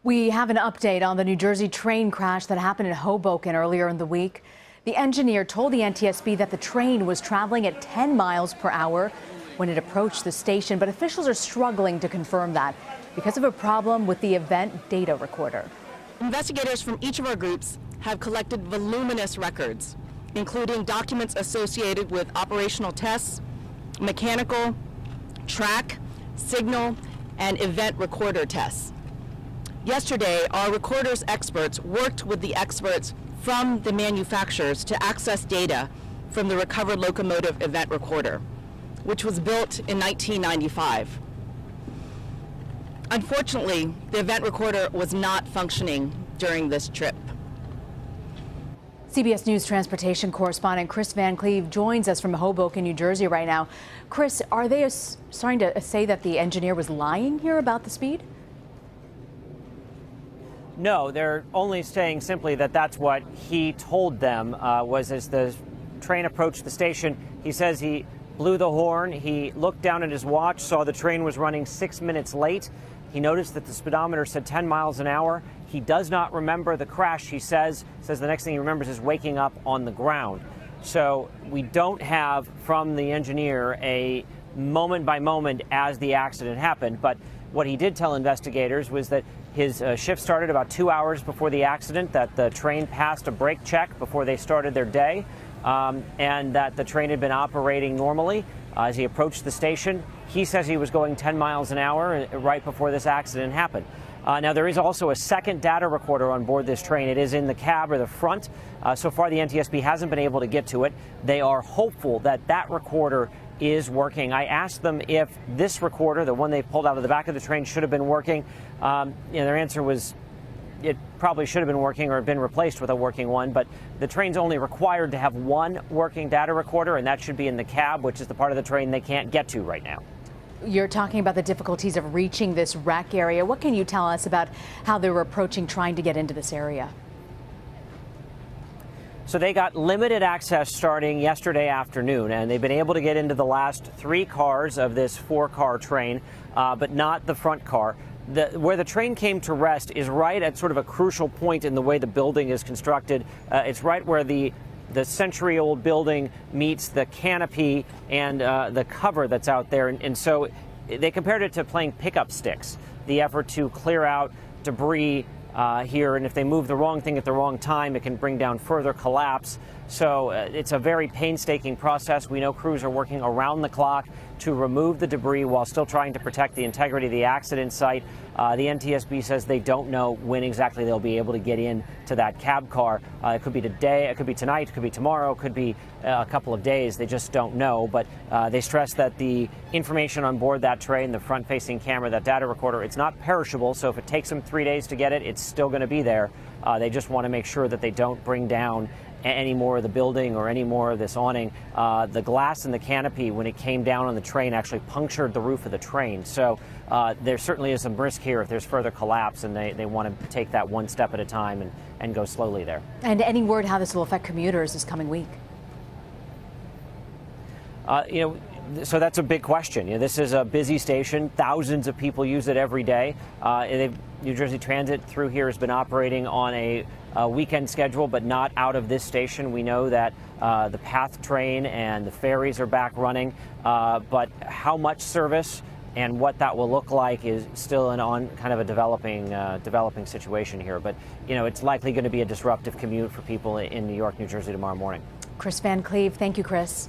We have an update on the New Jersey train crash that happened in Hoboken earlier in the week. The engineer told the NTSB that the train was traveling at 10 miles per hour when it approached the station, but officials are struggling to confirm that because of a problem with the event data recorder. Investigators from each of our groups have collected voluminous records, including documents associated with operational tests, mechanical, track, signal, and event recorder tests. Yesterday, our recorders experts worked with the experts from the manufacturers to access data from the recovered locomotive event recorder, which was built in 1995. Unfortunately, the event recorder was not functioning during this trip. CBS News transportation correspondent Chris Van Cleve joins us from Hoboken, New Jersey right now. Chris, are they starting to say that the engineer was lying here about the speed? No, they're only saying simply that that's what he told them was as the train approached the station. He says he blew the horn. He looked down at his watch, saw the train was running 6 minutes late. He noticed that the speedometer said 10 miles an hour. He does not remember the crash, he says the next thing he remembers is waking up on the ground. So we don't have from the engineer a moment by moment as the accident happened. But what he did tell investigators was that his shift started about 2 hours before the accident, that the train passed a brake check before they started their day, and that the train had been operating normally. As he approached the station, he says he was going 10 miles an hour right before this accident happened. Now, there is also a second data recorder on board this train. It is in the cab or the front. So far, the NTSB hasn't been able to get to it. They are hopeful that that recorder is working. I asked them if this recorder, the one they pulled out of the back of the train, should have been working. Their answer was it probably should have been working or been replaced with a working one, but the train's only required to have one working data recorder, and that should be in the cab, which is the part of the train they can't get to right now. You're talking about the difficulties of reaching this wreck area. What can you tell us about how they were approaching trying to get into this area? So they got limited access starting yesterday afternoon, and they've been able to get into the last 3 cars of this 4-car train, but not the front car. Where the train came to rest is right at sort of a crucial point in the way the building is constructed. It's right where the century-old building meets the canopy and the cover that's out there. And so they compared it to playing pickup sticks, the effort to clear out debris here. And if they move the wrong thing at the wrong time, it can bring down further collapse. So it's a very painstaking process. We know crews are working around the clock to remove the debris while still trying to protect the integrity of the accident site. The NTSB says they don't know when exactly they'll be able to get in to that cab car. It could be today, it could be tonight, it could be tomorrow, it could be a couple of days. They just don't know. But they stress that the information on board that train, the front-facing camera, that data recorder, it's not perishable. So if it takes them 3 days to get it, it's still going to be there. They just want to make sure that they don't bring down any more of the building or any more of this awning. The glass in the canopy, when it came down on the train, actually punctured the roof of the train. So there certainly is some risk here if there's further collapse, and they want to take that one step at a time and go slowly there. And any word how this will affect commuters this coming week? So that's a big question. This is a busy station. Thousands of people use it every day. New Jersey Transit through here has been operating on a weekend schedule, but not out of this station. We know that the PATH train and the ferries are back running, but how much service and what that will look like is still kind of a developing situation here. But it's likely going to be a disruptive commute for people in New York, New Jersey tomorrow morning. Chris Van Cleve, thank you, Chris.